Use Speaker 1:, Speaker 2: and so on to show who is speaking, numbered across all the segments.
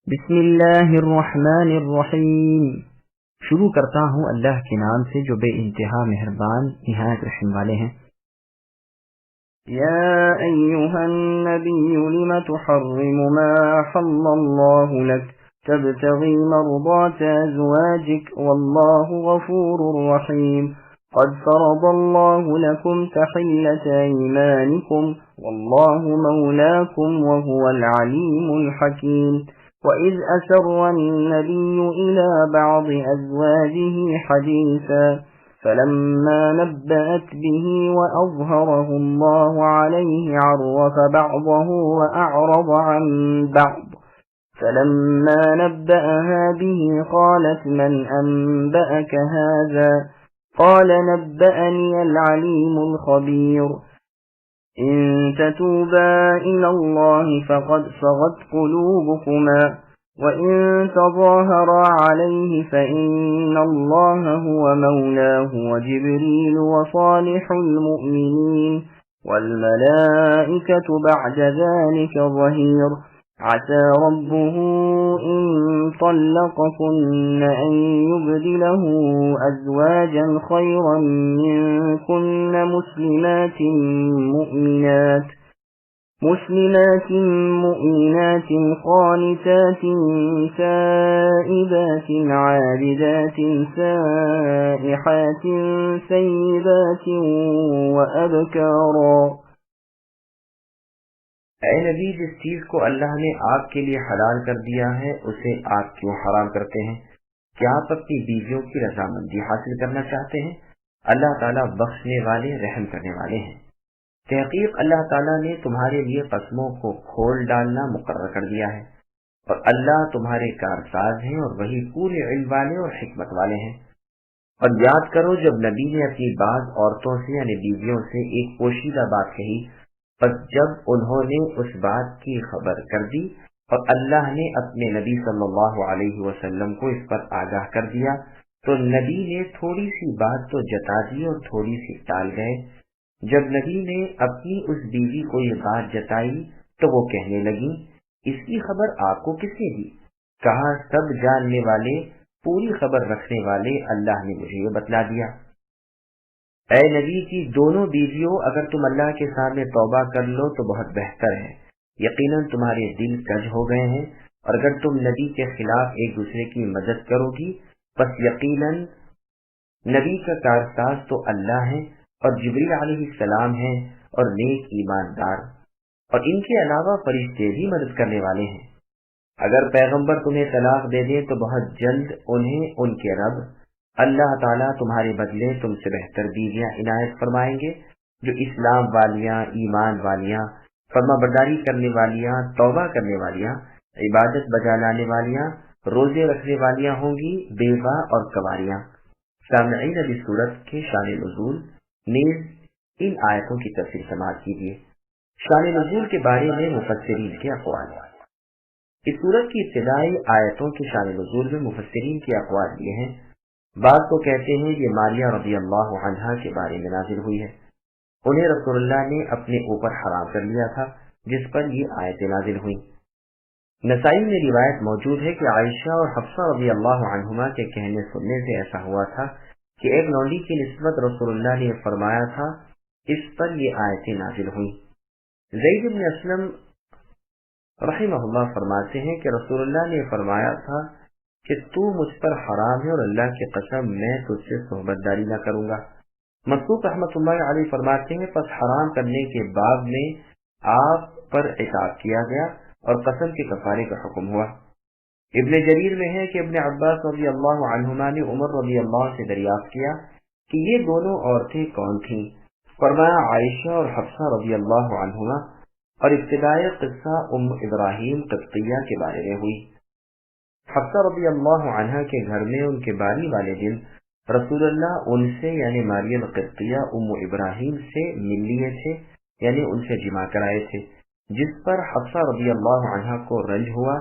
Speaker 1: بسم اللہ الرحمن الرحیم۔ شروع کرتا ہوں اللہ کے نام سے جو بے انتہا مہربان نہایت رحم والے ہیں۔
Speaker 2: یا ایہا النبی لم تحرم ما حل اللہ لک تبتغی مرضات ازواجک واللہ غفور رحیم قد فرض اللہ لکم تحلة ایمانکم واللہ مولاکم وهو العلیم الحکیم وَإِذْ أَسَرَّ النَّبِيُّ إِلَى بَعْضِ أَزْوَاجِهِ حَدِيثًا فَلَمَّا نَبَّأَتْ بِهِ وَأَظْهَرَهُ اللَّهُ عَلَيْهِ عَرَّفَ بَعْضَهُ وَأَعْرَضَ عَن بَعْضٍ فَلَمَّا نَبَّأَهَا بِهِ قَالَتْ مَنْ أَنبَأَكَ هَذَا قَالَ نَبَّأَنِيَ الْعَلِيمُ الْخَبِيرُ إن تتوبا إلى الله فقد صغت قلوبكما وإن تظاهرا عليه فإن الله هو مولاه وجبريل وصالح المؤمنين والملائكة بعد ذلك ظهير عسى ربه إن طلقكن أن يبدله أزواجا خيرا منكن مسلمات مؤمنات قانتات تائبات عابدات سائحات ثيبات وأبكارا۔
Speaker 3: اے نبی، جس چیز کو اللہ نے آپ کے لیے حلال کر دیا ہے اسے آپ کیوں حرام کرتے ہیں؟ کیا آپ اپنی بیویوں کی رضامندی حاصل کرنا چاہتے ہیں؟ اللہ تعالیٰ بخشنے والے رحم کرنے والے ہیں۔ تحقیق اللہ تعالیٰ نے تمہارے لیے قسموں کو کھول ڈالنا مقرر کر دیا ہے، اور اللہ تمہارے کارساز ہیں اور وہی پورے علم والے اور حکمت والے ہیں۔ اور یاد کرو جب نبی نے اپنی بعض عورتوں سے یعنی بیویوں سے ایک پوشیدہ بات کہی، پس جب انہوں نے اس بات کی خبر کر دی اور اللہ نے اپنے نبی صلی اللہ علیہ وسلم کو اس پر آگاہ کر دیا تو نبی نے تھوڑی سی بات تو جتا دی اور تھوڑی سی ٹال گئے۔ جب نبی نے اپنی اس بیوی کو یہ بات جتائی تو وہ کہنے لگی، اس کی خبر آپ کو کس نے دی؟ کہا، سب جاننے والے پوری خبر رکھنے والے اللہ نے مجھے یہ بتلا دیا۔ اے نبی کی دونوں بیویوں، اگر تم اللہ کے سامنے توبہ کر لو تو بہت بہتر ہے، یقیناً تمہارے دل کج ہو گئے ہیں، اور اگر تم نبی کے خلاف ایک دوسرے کی مدد کرو گی پس یقیناً نبی کا کارساز تو اللہ ہے اور جبریل علیہ السلام ہیں اور نیک ایماندار، اور ان کے علاوہ فرشتے بھی مدد کرنے والے ہیں۔ اگر پیغمبر تمہیں طلاق دے دیں تو بہت جلد انہیں ان کے رب اللہ تعالیٰ تمہارے بدلے تم سے بہتر بیویاں عنایت فرمائیں گے، جو اسلام والیاں، ایمان والیاں، فرما برداری کرنے والیاں، توبہ کرنے والیاں، عبادت بجا لانے والیاں، روزے رکھنے والیاں ہوں گی، بیوہ اور کنواریاں۔ سامعین ابھی سورت کے شان نزول نیز ان آیتوں کی تفسیر سماعت کیجیے۔ شان نزول کے بارے میں مفسرین کے اقوال۔ اس سورت کی ابتدائی آیتوں کے شان نزول میں مفسرین کے اقوال یہ ہیں۔ بعض کو کہتے ہیں یہ ماریہ رضی اللہ عنہا کے بارے میں نازل ہوئی ہے، انہیں رسول اللہ نے اپنے اوپر حرام کر لیا تھا جس پر یہ آیتیں نازل ہوئیں۔ نسائی میں روایت موجود ہے کہ عائشہ اور حفصہ رضی اللہ عنہما کے کہنے سننے سے ایسا ہوا تھا کہ ایک لونڈی کی نسبت رسول اللہ نے فرمایا تھا، اس پر یہ آیتیں نازل ہوئیں۔ زید بن اسلم رحمہ اللہ فرماتے ہیں کہ رسول اللہ نے فرمایا تھا کہ تو مجھ پر حرام ہے اور اللہ کی قسم میں تجھ سے صحبت داری نہ کروں گا۔ مسعود رحمۃ اللہ علیہ فرماتے ہیں پس حرام کرنے کے باب میں آپ پر عتاب کیا گیا اور قسم کے کفارے کا حکم ہوا۔ ابن جریر میں ہے کہ ابن عباس رضی اللہ عنہما نے عمر رضی اللہ سے دریافت کیا کہ یہ دونوں عورتیں کون تھیں؟ فرمایا عائشہ اور حفصہ رضی اللہ عنہما، اور ابتدائی قصہ ام ابراہیم قبطیہ کے بارے میں ہوئی۔ حفصہ رضی اللہ عنہا کے گھر میں ان کے باری والے دن رسول اللہ ان سے یعنی مریم قبطیہ ام ابراہیم سے مل لیے تھے، یعنی ان سے جمع کرائے تھے، جس پر حفصہ رضی اللہ عنہا کو رنج ہوا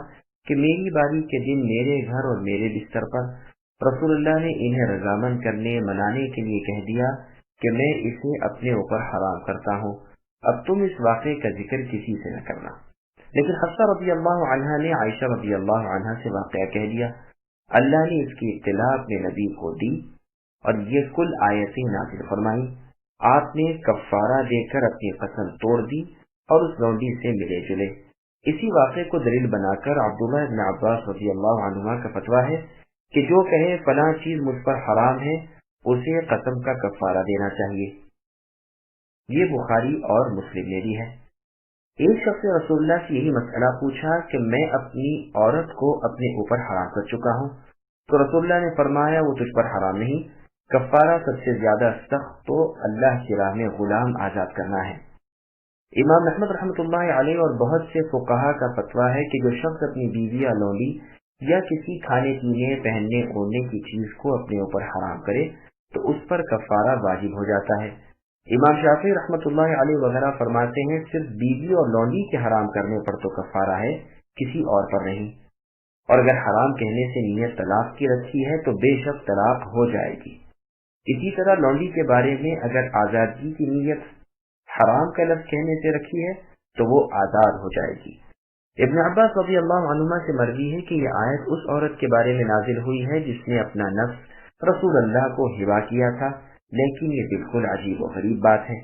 Speaker 3: کہ میری باری کے دن میرے گھر اور میرے بستر پر رسول اللہ نے انہیں رضامند کرنے منانے کے لیے کہہ دیا کہ میں اسے اپنے اوپر حرام کرتا ہوں، اب تم اس واقعے کا ذکر کسی سے نہ کرنا۔ لیکن حفصہ رضی اللہ عنہا نے عائشہ رضی اللہ عنہا سے واقعہ کہہ دیا. اللہ نے اس کی اطلاع اپنے نبی کو دی اور یہ کل آیتیں نازل فرمائیں. آپ نے کفارہ دے کر اپنی قسم توڑ دی اور اس لونڈی سے ملے جلے. اسی واقعے کو دلیل بنا کر عبداللہ ابن عباس رضی اللہ عنہما کا فتویٰ ہے کہ جو کہے فلاں چیز مجھ پر حرام ہے اسے قسم کا کفارہ دینا چاہیے. یہ بخاری اور مسلم میں بھی ہے. ایک شخص نے رسول اللہ سے یہی مسئلہ پوچھا کہ میں اپنی عورت کو اپنے اوپر حرام کر چکا ہوں. تو رسول اللہ نے فرمایا وہ تجھ پر حرام نہیں، کفارہ سب سے زیادہ سخت تو اللہ کی راہ میں غلام آزاد کرنا ہے. امام احمد رحمۃ اللہ علیہ اور بہت سے فقہا کا فتویٰ ہے کہ جو شخص اپنی بیوی یا لونڈی یا کسی کھانے پینے پہننے اوڑھنے کی چیز کو اپنے اوپر حرام کرے تو اس پر کفارہ واجب ہو جاتا ہے. امام شافعی رحمۃ اللہ علیہ وغیرہ فرماتے ہیں صرف بیوی اور لونڈی کے حرام کرنے پر تو کفارہ ہے، کسی اور پر نہیں. اور اگر حرام کہنے سے نیت طلاق کی رکھی ہے تو بے شک طلاق ہو جائے گی. اسی طرح لونڈی کے بارے میں اگر آزادگی کی نیت حرام کا لفظ کہنے سے رکھی ہے تو وہ آزاد ہو جائے گی. ابن عباس رضی اللہ عنہما سے مروی ہے کہ یہ آیت اس عورت کے بارے میں نازل ہوئی ہے جس نے اپنا نفس رسول اللہ کو ہبا کیا تھا، لیکن یہ بالکل عجیب و غریب بات ہے.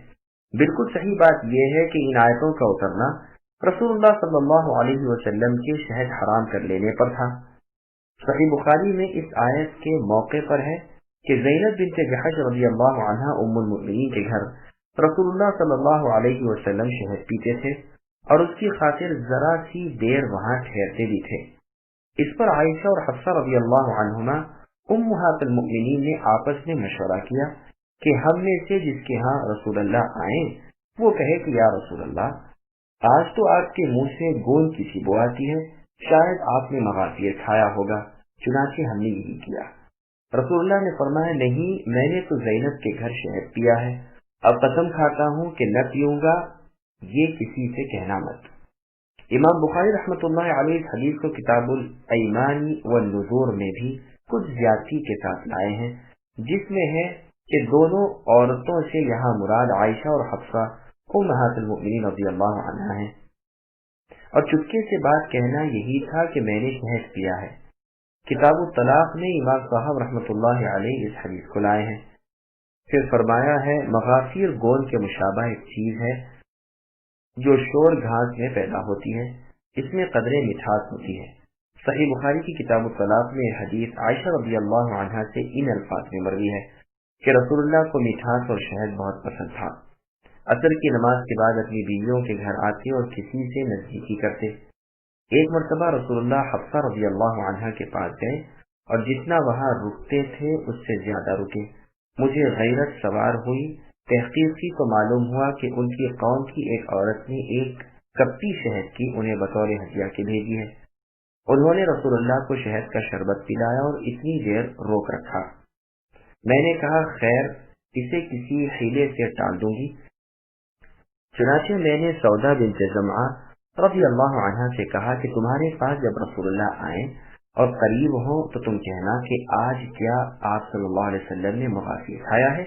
Speaker 3: بالکل صحیح بات یہ ہے کہ ان آیتوں کا اترنا رسول اللہ صلی اللہ علیہ وسلم کے شہد حرام کر لینے پر تھا. صحیح بخاری میں اس آیت کے موقع پر ہے کہ زینب بنت جحش رضی اللہ عنہا ام المؤمنین کے گھر رسول اللہ صلی اللہ علیہ وسلم شہد پیتے تھے اور اس کی خاطر ذرا سی دیر وہاں ٹھہرتے بھی تھے. اس پر عائشہ اور حفصہ رضی اللہ عنہما امہات المؤمنین نے آپس میں مشورہ کیا کہ ہم میں سے جس کے ہاں رسول اللہ آئیں وہ کہے کہ یا رسول اللہ آج تو آپ کے منہ سے گوند کی سی بو آتی ہے، شاید آپ نے مغافیر کھایا ہوگا. چنانچہ ہم نے یہی کیا. رسول اللہ نے فرمایا نہیں، میں نے تو زینب کے گھر شہد پیا ہے، اب قسم کھاتا ہوں کہ نہ پیوں گا، یہ کسی سے کہنا مت. امام بخاری رحمۃ اللہ علیہ اس حدیث کو کتاب الایمان والنذور میں بھی کچھ زیادتی کے ساتھ لائے ہیں، جس میں ہے کہ دونوں عورتوں سے یہاں مراد عائشہ اور حفصہ امہات المؤمنین رضی اللہ عنہا ہیں. اور چپکے سے بات کہنا یہی تھا کہ میں نے شہد پیا ہے. کتاب الطلاق میں امام صاحب رحمۃ اللہ علیہ اس حدیث کو لائے ہیں. پھر فرمایا ہے مغافیر گوند کے مشابہ ایک چیز ہے جو شور گھاس میں پیدا ہوتی ہے، اس میں قدرے مٹھاس ہوتی ہے. صحیح بخاری کی کتاب الطلاق میں حدیث عائشہ رضی اللہ عنہا سے ان الفاظ میں مروی ہے کہ رسول اللہ کو مٹھاس اور شہد بہت پسند تھا. عصر کی نماز کے بعد اپنی بیویوں کے گھر آتے اور کسی سے نزدیکی کرتے. ایک مرتبہ رسول اللہ حفصہ رضی اللہ عنہا کے پاس گئے اور جتنا وہاں رکتے تھے اس سے زیادہ رکے. مجھے غیرت سوار ہوئی. تحقیق کی تو معلوم ہوا کہ ان کی قوم کی ایک عورت نے ایک کپی شہد کی انہیں بطور ہدیہ کے بھیجی ہے. انہوں نے رسول اللہ کو شہد کا شربت پلایا اور اتنی دیر روک رکھا. میں نے کہا خیر اسے کسی حیلے سے ٹال دوں گی. چنانچہ میں نے سودا بنت زمعہ رضی اللہ عنہا سے کہا کہ تمہارے پاس جب رسول اللہ آئیں اور قریب ہو تو تم کہنا کہ آج کیا آپ صلی اللہ علیہ وسلم نے مغافیر کھایا ہے؟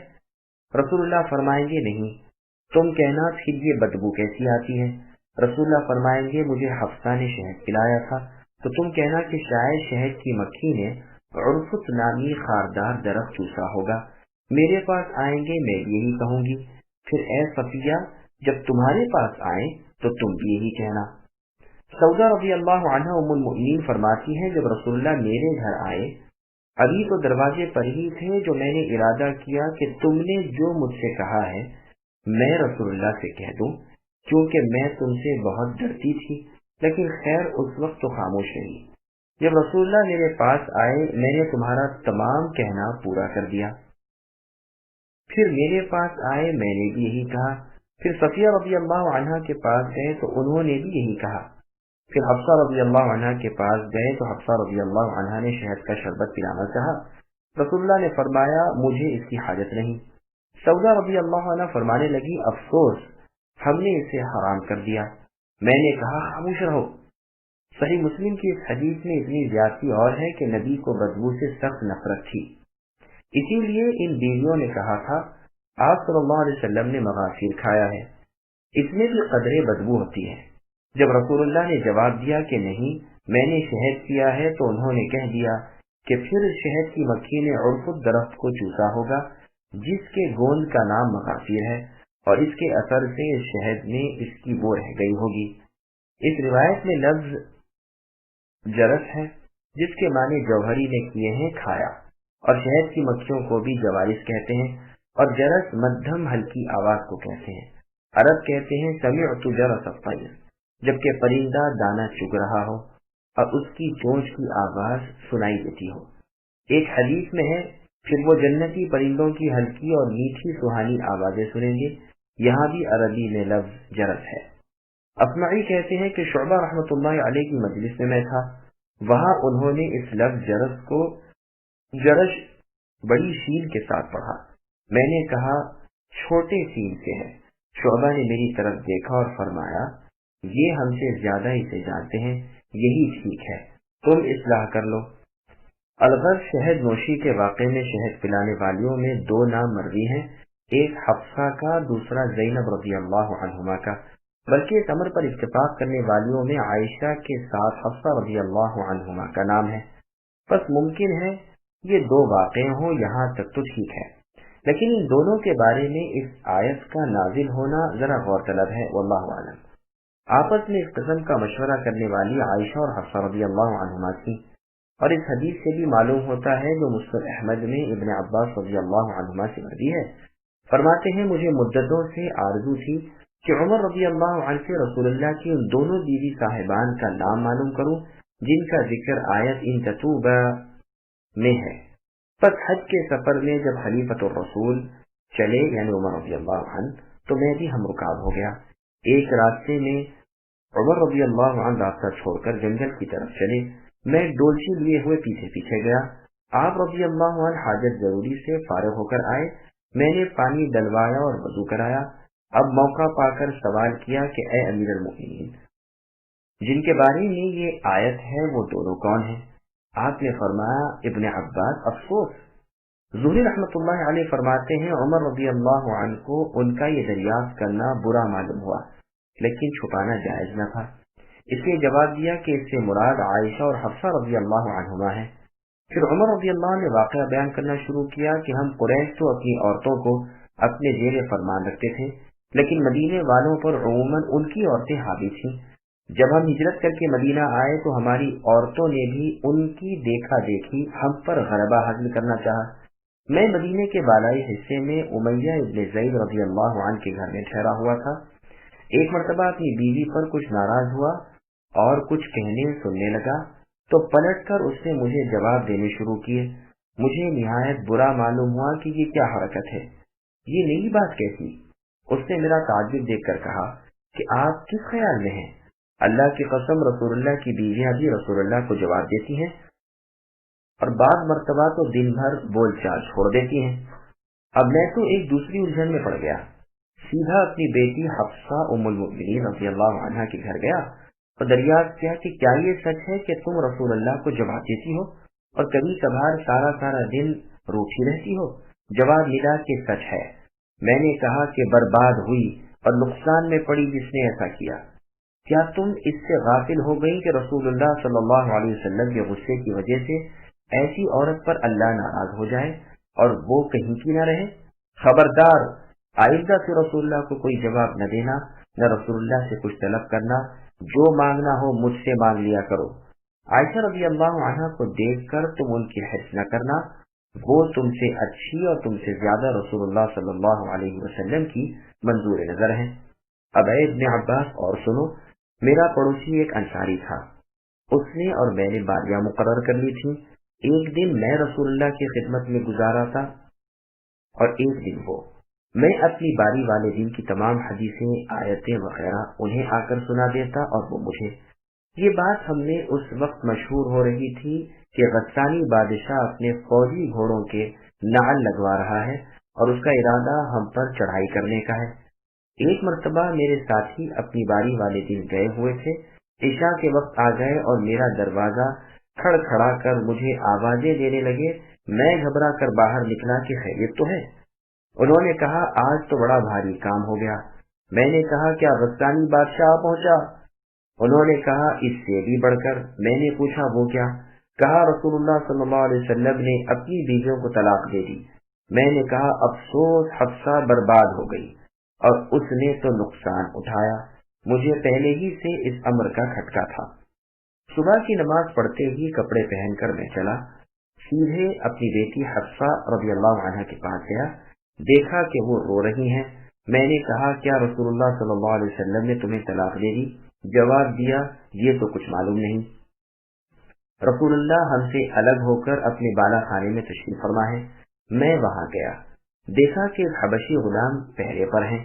Speaker 3: رسول اللہ فرمائیں گے نہیں. تم کہنا پھر یہ بدبو کیسی آتی ہے؟ رسول اللہ فرمائیں گے مجھے حفصہ نے شہد پلایا تھا. تو تم کہنا کہ شاید شہد کی مکھی نے عرفت نامی خاردار درخت چوسا ہوگا. میرے پاس آئیں گے میں یہی کہوں گی. پھر اے صفیہ جب تمہارے پاس آئیں تو تم بھی یہی کہنا. سودا رضی اللہ عنہ ام المؤمنین فرماتی ہیں جب رسول اللہ میرے گھر آئے ابھی تو دروازے پر ہی تھے جو میں نے ارادہ کیا کہ تم نے جو مجھ سے کہا ہے میں رسول اللہ سے کہہ دوں، کیونکہ میں تم سے بہت ڈرتی تھی. لیکن خیر اس وقت تو خاموش رہی. جب رسول اللہ میرے پاس آئے میں نے تمہارا تمام کہنا پورا کر دیا. پھر میرے پاس آئے میں نے بھی یہی کہا. پھر صفیہ رضی اللہ عنہ کے پاس گئے تو انہوں نے بھی یہی کہا. پھر حفصہ رضی اللہ عنہ کے پاس گئے تو حفصہ رضی اللہ عنہ نے شہد کا شربت پلانا چاہا. رسول اللہ نے فرمایا مجھے اس کی حاجت نہیں. سودا رضی اللہ عنہ فرمانے لگی افسوس ہم نے اسے حرام کر دیا. میں نے کہا خاموش رہو. صحیح مسلم کی اس حدیث میں اتنی زیادتی اور ہے کہ نبی کو بدبو سے سخت نفرت تھی، اسی لیے ان بیویوں نے کہا تھا آپ صلی اللہ علیہ وسلم نے مغافیر کھایا ہے. اس میں بھی قدرے بدبو ہوتی ہے. جب رسول اللہ نے جواب دیا کہ نہیں میں نے شہد پیا ہے تو انہوں نے کہہ دیا کہ پھر شہد کی مکھی نے عرفد درخت کو چوسا ہوگا جس کے گوند کا نام مغافیر ہے، اور اس کے اثر سے شہد میں اس کی بو رہ گئی ہوگی۔ اس روایت میں لفظ جرس ہے جس کے معنی جوہری نے کیے ہیں کھایا، اور شہد کی مکھیوں کو بھی جوارس کہتے ہیں، اور جرس مدھم ہلکی آواز کو کہتے ہیں۔ عرب کہتے ہیں سمعت جرس الطیر، جبکہ پرندہ دانا چگ رہا ہو اور اس کی چونچ کی آواز سنائی دیتی ہو۔ ایک حدیث میں ہے پھر وہ جنتی پرندوں کی ہلکی اور میٹھی سہانی آوازیں سنیں گے۔ یہاں بھی عربی میں لفظ جرس ہے۔ اصمعی کہتے ہیں کہ شعبہ رحمۃ اللہ علیہ کی مجلس میں تھا، وہاں انہوں نے اس لفظ جرس کو جرش بڑی شین کے ساتھ پڑھا۔ میں نے کہا چھوٹے سین سے ہے۔ شعبہ نے میری طرف دیکھا اور فرمایا یہ ہم سے زیادہ اسے جانتے ہیں، یہی ٹھیک ہے، تم اصلاح کر لو۔ الغرض شہد نوشی کے واقعے میں شہد پلانے والیوں میں دو نام مروی ہیں، ایک حفصہ کا، دوسرا زینب رضی اللہ عنہما کا، بلکہ اس امر پر اتفاق کرنے والیوں میں عائشہ کے ساتھ حفصہ رضی اللہ عنہما کا نام ہے۔ بس ممکن ہے یہ دو واقعے ہوں، یہاں تک تو ٹھیک ہے، لیکن ان دونوں کے بارے میں اس آیت کا نازل ہونا ذرا غور طلب ہے، واللہ اعلم۔ آپس میں اس قسم کا مشورہ کرنے والی عائشہ اور حفصہ رضی اللہ عنہما تھی، اور اس حدیث سے بھی معلوم ہوتا ہے جو مسند احمد میں ابن عباس رضی اللہ عنہما سے مروی ہے، فرماتے ہیں مجھے مدتوں سے آرزو تھی کہ عمر رضی اللہ عنہ سے رسول اللہ کی ان دونوں بیوی صاحبان کا نام معلوم کروں جن کا ذکر آیت ان تتوبا میں ہے۔ پس حج کے سفر میں جب خلیفۃ الرسول چلے یعنی عمر رضی اللہ عنہ تو میں بھی ہم رکاب ہو گیا۔ ایک راستے میں عمر رضی اللہ عنہ راستہ چھوڑ کر جنگل کی طرف چلے، میں ڈولچی لیے ہوئے پیچھے پیچھے گیا۔ آپ رضی اللہ عنہ حاجت ضروری سے فارغ ہو کر آئے، میں نے پانی ڈلوایا اور وضو کرایا۔ اب موقع پا کر سوال کیا کہ اے امیر المؤمنین، جن کے بارے میں یہ آیت ہے وہ دونوں کون ہیں؟ آپ نے فرمایا ابن عباس۔ افسوس، زہری رحمۃ اللہ علیہ فرماتے ہیں عمر رضی اللہ عنہ کو ان کا یہ دریافت کرنا برا معلوم ہوا، لیکن چھپانا جائز نہ تھا۔ اس نے جواب دیا کہ اس سے مراد عائشہ اور حفصہ رضی اللہ عنہما ہے۔ پھر عمر رضی اللہ عنہ نے واقعہ بیان کرنا شروع کیا کہ ہم قریش تو اپنی عورتوں کو اپنے زیر فرمان رکھتے تھے، لیکن مدینے والوں پر عموماً ان کی عورتیں حاوی تھیں۔ جب ہم ہجرت کر کے مدینہ آئے تو ہماری عورتوں نے بھی ان کی دیکھا دیکھی ہم پر غلبہ حاصل کرنا چاہا۔ میں مدینے کے بالائی حصے میں امیہ ابن زید رضی اللہ عنہ کے گھر میں ٹھہرا ہوا تھا۔ ایک مرتبہ اپنی بیوی پر کچھ ناراض ہوا اور کچھ کہنے سننے لگا تو پلٹ کر اس نے مجھے جواب دینے شروع کیے۔ مجھے نہایت برا معلوم ہوا کہ یہ کیا حرکت ہے، یہ نئی بات کیسی؟ اس نے میرا تعجب دیکھ کر کہا کہ آپ کس خیال میں ہیں؟ اللہ کی قسم رسول اللہ کی بیویاں بھی رسول اللہ کو جواب دیتی ہیں اور بعض مرتبہ تو دن بھر بول چال چھوڑ دیتی ہیں۔ اب میں تو ایک دوسری الجھن میں پڑ گیا، سیدھا اپنی بیٹی حفصہ ام المؤمنین رضی اللہ عنہا کے گھر گیا اور دریافت کیا کہ کیا یہ سچ ہے کہ تم رسول اللہ کو جواب دیتی ہو اور کبھی کبھار سارا دن روٹھی رہتی ہو؟ جواب ملا کہ سچ ہے۔ میں نے کہا کہ برباد ہوئی اور نقصان میں پڑی جس نے ایسا کیا۔ کیا تم اس سے غافل ہو گئی کہ رسول اللہ صلی اللہ علیہ وسلم کے غصے کی وجہ سے ایسی عورت پر اللہ ناراض ہو جائے اور وہ کہیں کی نہ رہے؟ خبردار، آئندہ سے رسول اللہ کو کوئی جواب نہ دینا، نہ رسول اللہ سے کچھ طلب کرنا، جو مانگنا ہو مجھ سے مانگ لیا کرو۔ عائشہ رضی اللہ عنہا کو دیکھ کر تم ان کی حرص نہ کرنا، وہ تم سے اچھی اور تم سے زیادہ رسول اللہ صلی اللہ علیہ وسلم کی منظور نظر ہیں۔ اب اے ابن عباس اور سنو، میرا پڑوسی ایک انصاری تھا، اس نے اور میں نے باریاں مقرر کر لی تھی۔ ایک دن میں رسول اللہ کی خدمت میں گزارا تھا اور ایک دن وہ۔ میں اپنی باری والے دن کی تمام حدیثیں، آیتیں وغیرہ انہیں آ کر سنا دیتا اور وہ مجھے۔ یہ بات ہم نے اس وقت مشہور ہو رہی تھی کہ غسانی بادشاہ اپنے فوجی گھوڑوں کے نعل لگوا رہا ہے اور اس کا ارادہ ہم پر چڑھائی کرنے کا ہے۔ ایک مرتبہ میرے ساتھی اپنی باری والے دن گئے ہوئے تھے، عشاء کے وقت آ گئے اور میرا دروازہ کھڑکھڑا کر مجھے آوازیں دینے لگے۔ میں گھبرا کر باہر نکلا کہ خیریت تو ہے؟ انہوں نے کہا آج تو بڑا بھاری کام ہو گیا۔ میں نے کہا کیا غسانی بادشاہ پہنچا؟ انہوں نے کہا اس سے بھی بڑھ کر۔ میں نے پوچھا وہ کیا؟ کہا رسول اللہ صلی اللہ علیہ وسلم نے اپنی بیویوں کو طلاق دے دی۔ میں نے کہا افسوس، حفصہ برباد ہو گئی اور اس نے تو نقصان اٹھایا، مجھے پہلے ہی سے اس امر کا کھٹکا تھا۔ صبح کی نماز پڑھتے ہی کپڑے پہن کر میں چلا، سیدھے اپنی بیٹی حفصہ رضی اللہ عنہ کے پاس گیا، دیکھا کہ وہ رو رہی ہیں۔ میں نے کہا کیا رسول اللہ صلی اللہ علیہ وسلم نے تمہیں طلاق دے دی؟ جواب دیا یہ تو کچھ معلوم نہیں۔ رسول اللہ ہم سے الگ ہو کر اپنے بالا خانے میں تشریف فرما ہے۔ میں وہاں گیا، دیکھا کہ حبشی غلام پہرے پر ہیں۔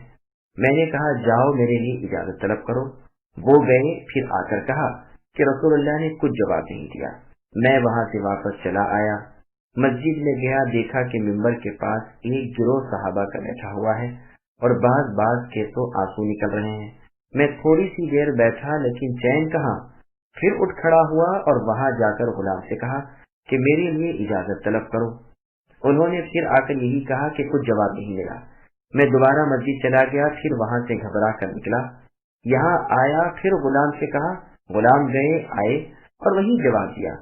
Speaker 3: میں نے کہا جاؤ میرے لیے اجازت طلب کرو۔ وہ گئے، پھر آ کر کہا کہ رسول اللہ نے کچھ جواب نہیں دیا۔ میں وہاں سے واپس چلا آیا، مسجد میں گیا، دیکھا کہ ممبر کے پاس ایک گروہ صحابہ کا بیٹھا ہوا ہے اور بعض کے تو آنسو نکل رہے ہیں۔ میں تھوڑی سی دیر بیٹھا لیکن چین کہاں، پھر اٹھ کھڑا ہوا اور وہاں جا کر غلام سے کہا کہ میرے لیے اجازت طلب کرو۔ انہوں نے پھر آ کر یہی کہا کہ کچھ جواب نہیں ملا۔ میں دوبارہ مسجد چلا گیا، پھر وہاں سے گھبرا کر نکلا، یہاں آیا، پھر غلام سے کہا، غلام گئے آئے اور وہی جواب دیا۔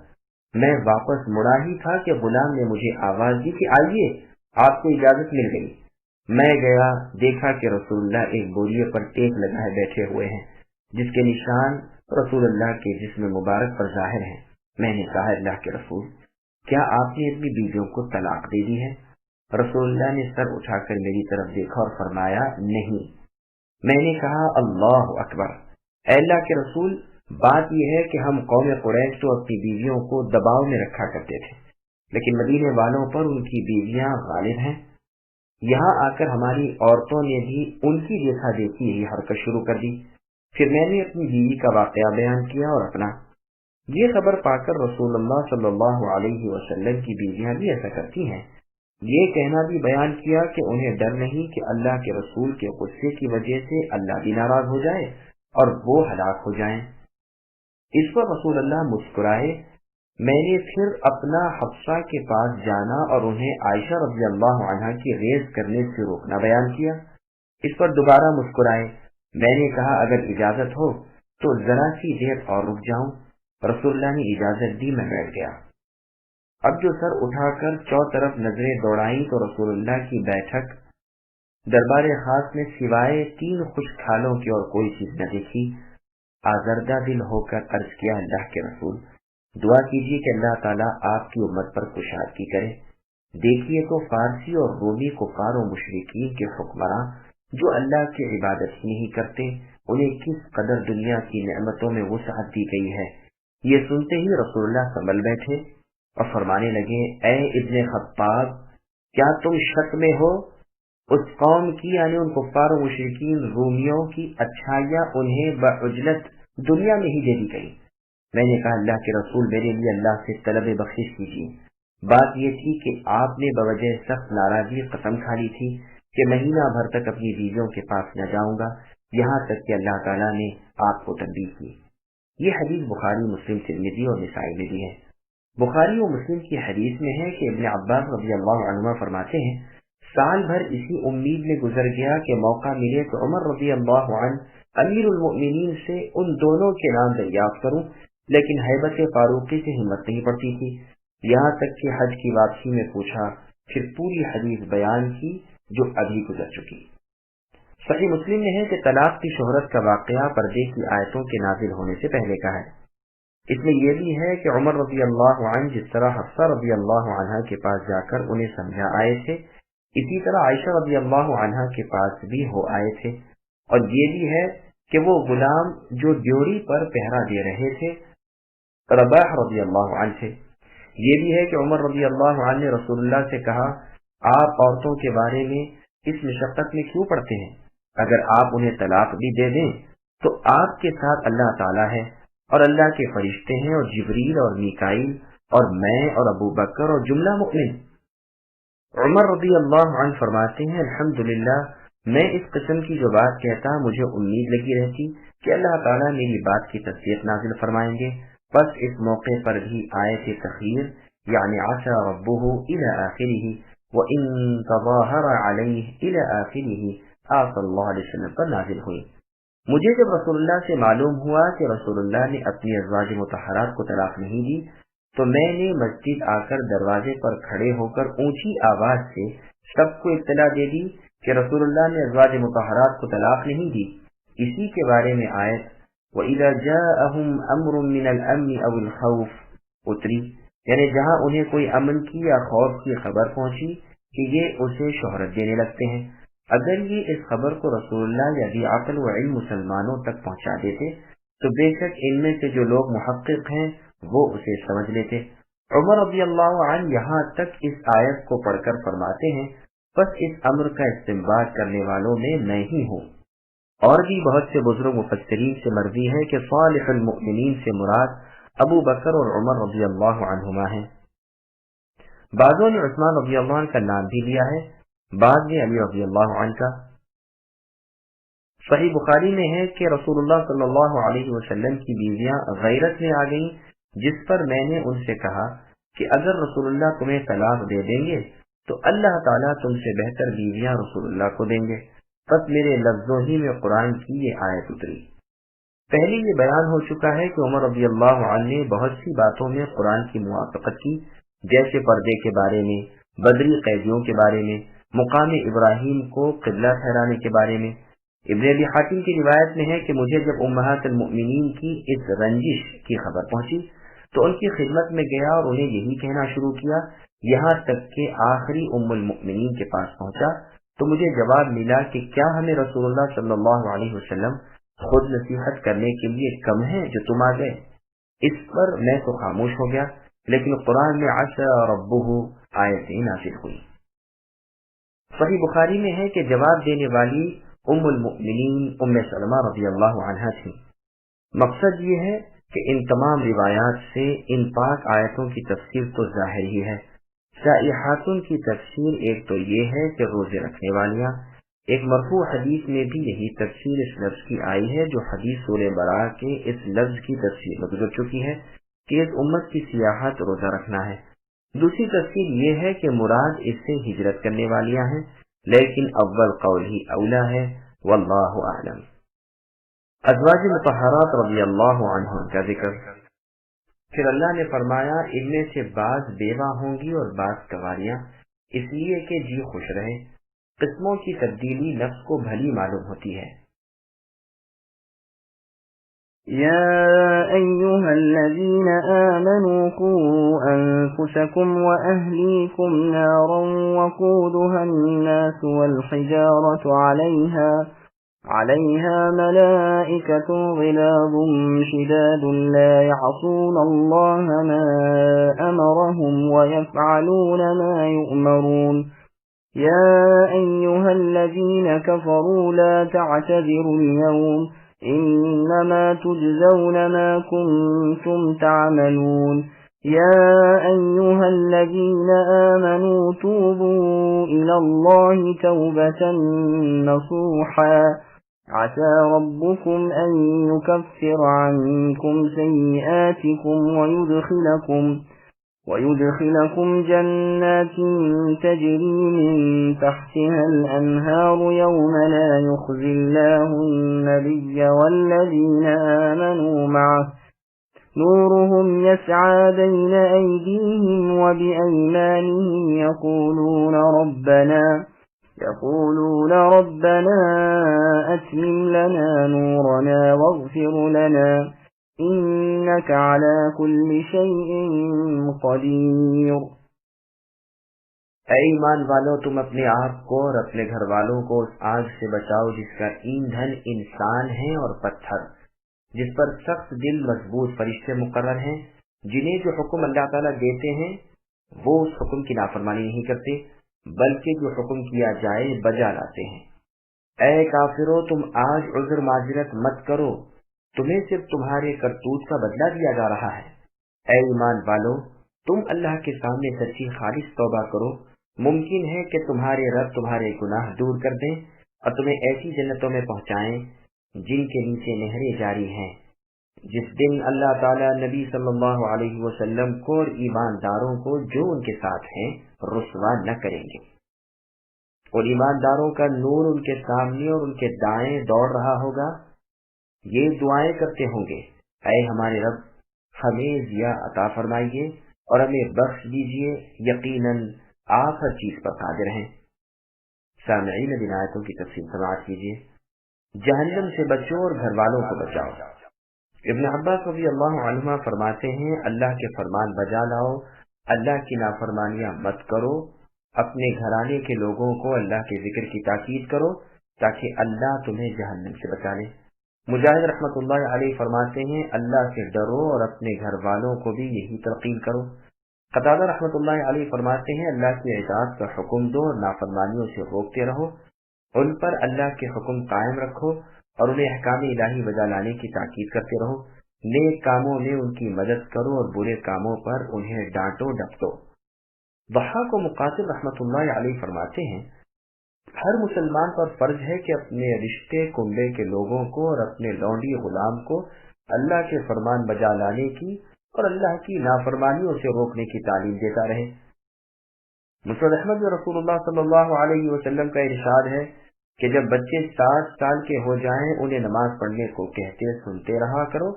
Speaker 3: میں واپس مڑا ہی تھا کہ غلام نے مجھے آواز دی کہ آئیے آپ کو اجازت مل گئی۔ میں گیا، دیکھا کہ رسول اللہ ایک بوریے پر ٹیک لگائے بیٹھے ہوئے ہیں جس کے نشان رسول اللہ کے جسم مبارک پر ظاہر ہیں۔ میں نے کہا اللہ کے رسول کیا آپ نے اپنی بیویوں کو طلاق دے دی ہے؟ رسول اللہ نے سر اٹھا کر میری طرف دیکھا اور فرمایا نہیں۔ میں نے کہا اللہ اکبر، اے اللہ کے رسول بات یہ ہے کہ ہم قوم قریش تو اپنی بیویوں کو دباؤ میں رکھا کرتے تھے، لیکن مدینے والوں پر ان کی بیویاں غالب ہیں۔ یہاں آ کر ہماری عورتوں نے بھی ان کی دیکھا دیکھی یہی حرکت شروع کر دی۔ پھر میں نے اپنی بیوی کا واقعہ بیان کیا اور اپنا۔ یہ خبر پا کر رسول اللہ صلی اللہ علیہ وسلم کی بیویاں بھی ایسا کرتی ہیں۔ یہ کہنا بھی بیان کیا کہ انہیں ڈر نہیں کہ اللہ کے رسول کے غصے کی وجہ سے اللہ بھی ناراض ہو جائے اور وہ ہلاک ہو جائیں۔ اس پر رسول اللہ مسکرائے۔ میں نے پھر اپنا حفصہ کے پاس جانا اور انہیں عائشہ رضی اللہ عنہا کی ریز کرنے سے روکنا بیان کیا۔ اس پر دوبارہ مسکرائے۔ میں نے کہا اگر اجازت ہو تو ذرا سی دیر اور رک جاؤں۔ رسول اللہ نے اجازت دی، میں بیٹھ گیا۔ اب جو سر اٹھا کر چوطرف نظریں دوڑائیں تو رسول اللہ کی بیٹھک دربار خاص میں سوائے 3 خشک کھالوں کی اور کوئی چیز نہ دیکھی۔ آزردہ دل ہو کر عرض کیا اللہ کے رسول دعا کیجیے کہ اللہ تعالیٰ آپ کی امت پر کشادگی کرے۔ دیکھیے تو فارسی اور رومی کفار و مشرکین کے حکمراں جو اللہ کی عبادت ہی نہیں کرتے، انہیں کس قدر دنیا کی نعمتوں میں وسعت دی گئی ہے۔ یہ سنتے ہی رسول اللہ سنبھل بیٹھے اور فرمانے لگے اے ابن خطاب کیا تم شک میں ہو؟ اس قوم کی یعنی ان کفار و مشرکین رومیوں کی اچھائیاں انہیں بعجلت دنیا میں ہی دے دی گئی۔ میں نے کہا اللہ کے رسول میرے لیے اللہ سے طلب بخشش کیجیے۔ بات یہ تھی کہ آپ نے بوجہ سخت ناراضی قسم کھا لی تھی کہ مہینہ بھر تک اپنی بیویوں کے پاس نہ جاؤں گا، یہاں تک کہ اللہ تعالیٰ نے آپ کو تنبیہ کی۔ یہ حدیث بخاری، مسلم، ترمذی اور نسائی میں بھی ہے۔ بخاری و مسلم کی حدیث میں ہے کہ ابن عباس رضی اللہ عنہ فرماتے ہیں سال بھر اسی امید میں گزر گیا کہ موقع ملے تو عمر رضی اللہ عنہ امیر المؤمنین سے ان دونوں کے نام دریافت کروں، لیکن ہیبت فاروقی سے ہمت نہیں پڑتی تھی، یہاں تک کہ حج کی واپسی میں پوچھا، پھر پوری حدیث بیان کی جو ابھی گزر چکی۔ صحیح مسلم میں ہے کہ طلاق کی شہرت کا واقعہ پردے کی آیتوں کے نازل ہونے سے پہلے کا ہے۔ اس میں یہ بھی ہے کہ عمر رضی اللہ عنہ جس طرح حفصہ رضی اللہ عنہ کے پاس جا کر انہیں سمجھا آئے تھے، اسی طرح عائشہ رضی اللہ عنہ کے پاس بھی ہو آئے تھے، اور یہ بھی ہے کہ وہ غلام جو ڈیوری پر پہرا دے رہے تھے رباح رضی اللہ عنہ تھے۔ یہ بھی ہے کہ عمر رضی اللہ عنہ نے رسول اللہ سے کہا آپ عورتوں کے بارے میں اس مشقت میں کیوں پڑتے ہیں؟ اگر آپ انہیں طلاق بھی دے دیں تو آپ کے ساتھ اللہ تعالیٰ ہے اور اللہ کے فرشتے ہیں اور جبریل اور میکائیل اور میں اور ابو بکر اور جملہ مؤمن۔ عمر رضی اللہ عنہ فرماتے ہیں الحمدللہ میں اس قسم کی جو بات کہتا مجھے امید لگی رہتی کہ اللہ تعالیٰ میری بات کی تصدیق نازل فرمائیں گے، بس اس موقع پر بھی آیت تخیر یعنی عسى ربه الى آخرہ وَإِن تَظَاهَرَ عَلَيْهِ الى آخرہ آپ صلی اللہ علیہ وسلم پر نازل ہوئی۔ مجھے جب رسول اللہ سے معلوم ہوا کہ رسول اللہ نے اپنی ازواج مطہرات کو طلاق نہیں دی تو میں نے مسجد آ کر دروازے پر کھڑے ہو کر اونچی آواز سے سب کو اطلاع دے دی کہ رسول اللہ نے ازواج مطہرات کو طلاق نہیں دی۔ اسی کے بارے میں آیت وَإِذَا جَاءَهُمْ أَمْرٌ مِّنَ الْأَمْنِ أَوِ الْخَوْفِ اتری، یعنی جہاں انہیں کوئی امن کی یا خوف کی خبر پہنچی کہ یہ اسے شہرت دینے لگتے ہیں۔ اگر یہ اس خبر کو رسول اللہ یا ذی عقل و علم مسلمانوں تک پہنچا دیتے تو بے شک ان میں سے جو لوگ محقق ہیں وہ اسے سمجھ لیتے۔ عمر رضی اللہ عنہ یہاں تک اس آیت کو پڑھ کر فرماتے ہیں بس اس امر کا استنباط کرنے والوں میں میں ہی ہوں۔ اور بھی بہت سے بزرگ مفسرین سے مروی ہے کہ صالح المؤمنین سے مراد ابو بکر اور عمر رضی اللہ عنہما ہیں۔ بعضوں نے عثمان رضی اللہ عنہ کا نام بھی لیا ہے، بعد میں علی رضی اللہ عنہ کا۔ صحیح بخاری میں ہے کہ رسول اللہ صلی اللہ علیہ وسلم کی بیویاں غیرت میں آ گئیں، جس پر میں نے ان سے کہا کہ اگر رسول اللہ تمہیں طلاق دے دیں گے تو اللہ تعالیٰ تم سے بہتر بیویاں رسول اللہ کو دیں گے۔ بس میرے لفظوں ہی میں قرآن کی یہ آیت اتری۔ پہلے یہ بیان ہو چکا ہے کہ عمر رضی اللہ عنہ نے بہت سی باتوں میں قرآن کی موافقت کی، جیسے پردے کے بارے میں، بدری قیدیوں کے بارے میں، مقام ابراہیم کو قبلہ ٹھہرانے کے بارے میں۔ ابن ابی حاتم کی روایت میں ہے کہ مجھے جب امہات المؤمنین کی اس رنجش کی خبر پہنچی تو ان کی خدمت میں گیا اور انہیں یہی کہنا شروع کیا، یہاں تک کہ آخری ام المؤمنین کے پاس پہنچا تو مجھے جواب ملا کہ کیا ہمیں رسول اللہ صلی اللہ علیہ وسلم خود نصیحت کرنے کے لیے کم ہے جو تم آ گئے؟ اس پر میں تو خاموش ہو گیا، لیکن قرآن میں عسى ربہ آیتیں نازل ہوئی۔ صحیح بخاری میں ہے کہ جواب دینے والی ام المؤمنین ام سلمہ رضی اللہ عنہا تھی۔ مقصد یہ ہے کہ ان تمام روایات سے ان پاک آیتوں کی تفسیر تو ظاہر ہی ہے۔ سائحاتن کی تفسیر ایک تو یہ ہے کہ روزے رکھنے والیاں، ایک مرفوع حدیث میں بھی یہی تفسیر اس لفظ کی آئی ہے جو حدیث سورہ براء کے اس لفظ کی تفسیر میں گزر چکی ہے کہ اس امت کی سیاحت روزہ رکھنا ہے۔ دوسری تفسیر یہ ہے کہ مراد اس سے ہجرت کرنے والیاں ہیں، لیکن اول قول ہی اولا ہے، واللہ اعلم۔ ازواج مطہرات رضی اللہ عنہ کا ذکر۔ پھر اللہ نے فرمایا ان میں سے بعض بیوہ ہوں گی اور بعض کنواریاں، اس لیے کہ جی خوش رہے۔ قسموں کی تبدیلی نفس کو بھلی معلوم ہوتی ہے۔
Speaker 2: يا أيها الذين آمنوا قوا أنفسكم وأهليكم نارا وقودها الناس والحجارة عليها ملائكة غلاظ شداد لا يعصون الله ما أمرهم ويفعلون ما يؤمرون يا أيها الذين كفروا لا تعتذروا اليوم إنما تجزون ما كنتم تعملون يا أيها الذين آمنوا توبوا إلى الله توبة نصوحا عسى ربكم أن يكفر عنكم سيئاتكم ويدخلكم جنات تجري من تحتها الأنهار يوم لا يخزي الله النبي والذين آمنوا معه نورهم يسعى بين أيديهم وبأيمانهم يقولون ربنا أتمم لنا نورنا واغفر لنا إنك على كل شيء قدير۔
Speaker 3: اے ایمان والو، تم اپنے آپ کو اور اپنے گھر والوں کو اس آگ سے بچاؤ جس کا ایندھن انسان ہے اور پتھر، جس پر سخت دل مضبوط فرشتے مقرر ہیں، جنہیں جو حکم اللہ تعالیٰ دیتے ہیں وہ اس حکم کی نافرمانی نہیں کرتے بلکہ جو حکم کیا جائے بجا لاتے ہیں۔ اے کافرو، تم آج عذر معذرت مت کرو، تمہیں صرف تمہارے کرتوت کا بدلہ دیا جا رہا ہے۔ اے ایمان والو، تم اللہ کے سامنے سچی خالص توبہ کرو، ممکن ہے کہ تمہارے رب تمہارے گناہ دور کر دیں اور تمہیں ایسی جنتوں میں پہنچائیں جن کے نیچے نہریں جاری ہیں، جس دن اللہ تعالیٰ نبی صلی اللہ علیہ وسلم کو اور ایمانداروں کو جو ان کے ساتھ ہیں رسوا نہ کریں گے، اور ایمانداروں کا نور ان کے سامنے اور ان کے دائیں دوڑ رہا ہوگا، یہ دعائیں کرتے ہوں گے، اے ہمارے رب ہمیں ضیاء عطا فرمائیے اور ہمیں بخش دیجیے، یقیناً آپ ہر چیز پر قادر ہیں۔ سامعین اب ان آیتوں کی تفصیل سماعت کیجیے۔ جہنم سے بچو اور گھر والوں کو بچاؤ۔ ابن عباس رضی اللہ عنہما فرماتے ہیں اللہ کے فرمان بجا لاؤ، اللہ کی نافرمانیاں مت کرو، اپنے گھرانے کے لوگوں کو اللہ کے ذکر کی تاکید کرو تاکہ اللہ تمہیں جہنم سے بچا لے۔ مجاہد رحمۃ اللہ علیہ فرماتے ہیں اللہ سے ڈرو اور اپنے گھر والوں کو بھی یہی تلقین کرو۔ قتادہ رحمۃ اللہ علیہ فرماتے ہیں اللہ کی اطاعت کا حکم دو اور نافرمانیوں سے روکتے رہو، ان پر اللہ کے حکم قائم رکھو اور انہیں احکام الہی بجا لانے کی تاکید کرتے رہو، نیک کاموں میں ان کی مدد کرو اور برے کاموں پر انہیں ڈانٹو ڈپٹو۔ ضحاک و مقاتل رحمۃ اللہ علیہ فرماتے ہیں ہر مسلمان پر فرض ہے کہ اپنے رشتے کنبے کے لوگوں کو اور اپنے لونڈی غلام کو اللہ کے فرمان بجا لانے کی اور اللہ کی نافرمانیوں سے روکنے کی تعلیم دیتا رہے۔ مسند احمد میں رسول اللہ صلی اللہ علیہ وسلم کا ارشاد ہے کہ جب بچے 7 سال کے ہو جائیں انہیں نماز پڑھنے کو کہتے سنتے رہا کرو،